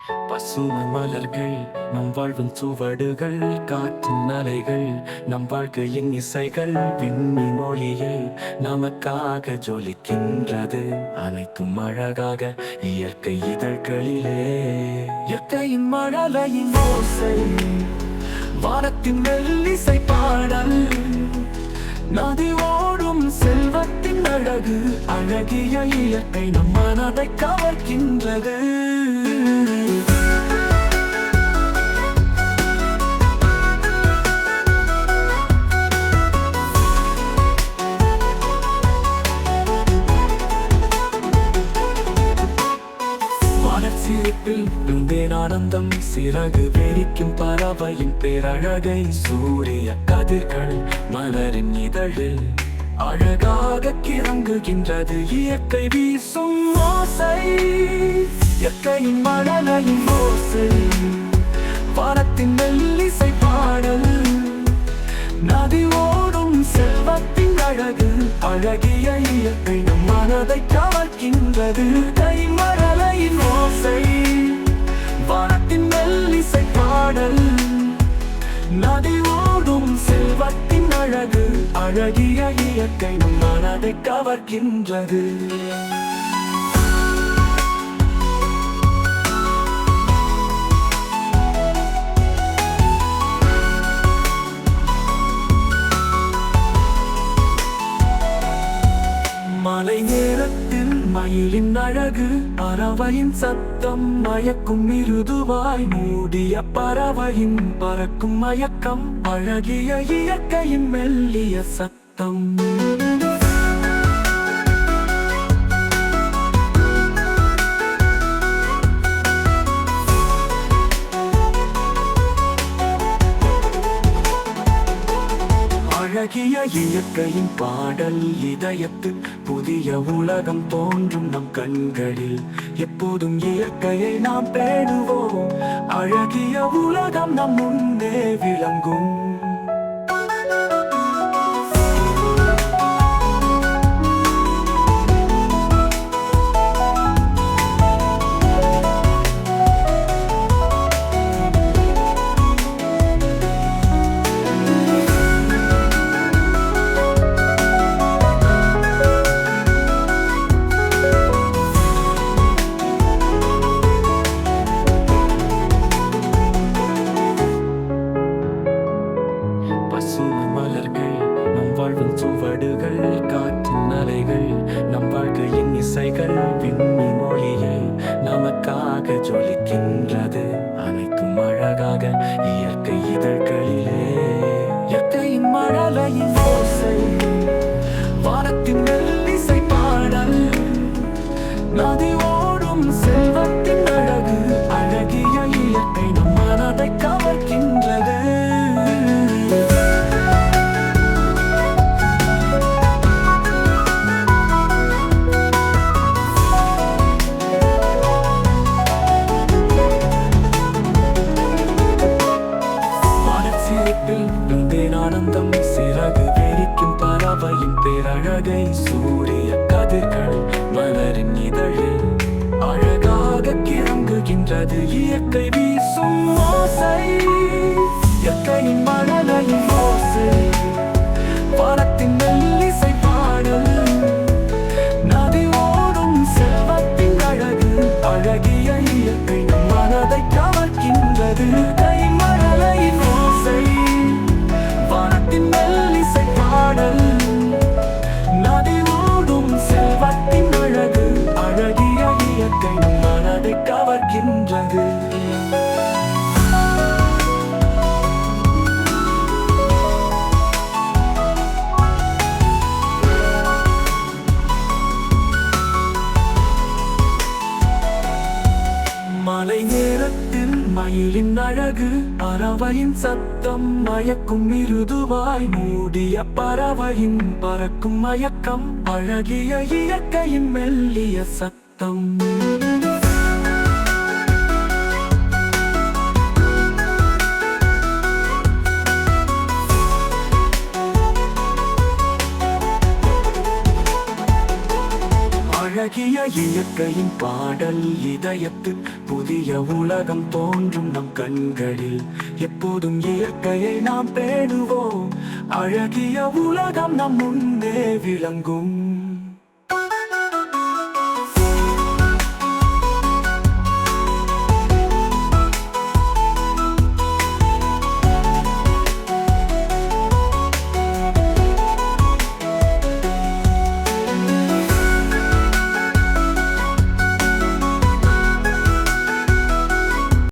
பசுமை மலர்கள் நம் வாழ்வின் சுவடுகள், காற்றின் அலைகள் நம் வாழ்க்கையின் இசைகள், விண்ணின் மொழியில் நமக்காக ஜொலிக்கின்றது. அனைத்தும் அழகாக இயற்கை இதழ்களிலே. இயற்கையின் மழலையின் ஓசை, வானத்தின் மெல்லிசை பாடல், நதி ஓடும் செல்வத்தின் அழகு, அழகிய இயற்கை நம் மனதை கவர்கின்றது. சிரிப்பில் இருந்தேன் ஆனந்தம், சிறகு வெடிக்கும் பறவையின் பேரழகை, சூரிய கதிர்கள் மலரின் இதழில் அழகாக கிறங்குகின்றது. இயற்கை வீசும் ஓசை, இயற்கையின் மழலையின் ஓசை, வானத்தின் மெல்லிசை பாடல், நதி ஓடும் செல்வத்தின் அழகு, அழகிய இயற்கை நம் மனதை கவர்கின்றது. கை மழலையின் ஓசை, வானத்தின் மெல்லிசை பாடல், நதி ஓடும் செல்வத்தின் அழகு, அழகிய இயற்கை நம் மனதை கவர்கின்றது. மாலை நேரத்தில் மயிலின் அழகு, பறவையின் சத்தம் மயக்கும் மிருதுவாய், மூடிய பறவையின் பறக்கும் மயக்கம், அழகிய இயற்கையின் மெல்லிய சத்தம். அழகிய இயற்கையின் பாடல், இதயத்து புதிய உலகம் தோன்றும் நம் கண்களில். எப்போதும் இயற்கையை நாம் பேணுவோம், அழகிய உலகம் நம் முன்னே விளங்கும். பசுமை மலர்கள் நம் வாழ்வின் சுவடுகள், காற்றின் அலைகள் நம் வாழ்க்கையின் இசைகள், விண்ணின் மொழியில் நமக்காக ஜொலிக்கின்றது. அனைத்தும் அழகாக இயற்கை இதழ்களிலே. இயற்கையின் மழலையின் ஓசை, வானத்தின் மெல்லிசை பாடல், நதி ஓடும் செல்வத்தின் அழகு, அழகிய இயற்கை நம் மனதை கவர்கின்றது. இருந்தேன் ஆனந்தம், சிறகு வெடிக்கும் பறவையின் பேரழகை, சூரிய கதிர்கள் மலரின் இதழில் அழகாக கிறங்குகின்றது. இயற்கை வீசும் ஓசை, இயற்கையின் மழலையின் ஓசை, வானத்தின் மெல்லிசை பாடல், நதி ஓடும் செல்வத்தின் அழகு, அழகிய இயற்கை நம் மனதை கவர்கின்றது. கை மழலையின் ஓசை, வானத்தின் மெல்லிசை பாடல், நதி ஓடும் செல்வத்தின் அழகு, அழகிய இயற்கை நம் மனதை கவர்கின்றது. மாலை நேரத்தில் மயிலின் அழகு, பறவையின் சத்தம் மயக்கும் மிருதுவாய், மூடிய பறவையின் பறக்கும் மயக்கம், அழகிய இயற்கையின் மெல்லிய சத்தம். அழகிய இயற்கையின் பாடல் இதயத்து புதிய உலகம் தோன்றும் நம் கண்களில். எப்போதும் இயற்கையை நாம் பேணுவோம், அழகிய உலகம் நம் முன்னே விளங்கும்.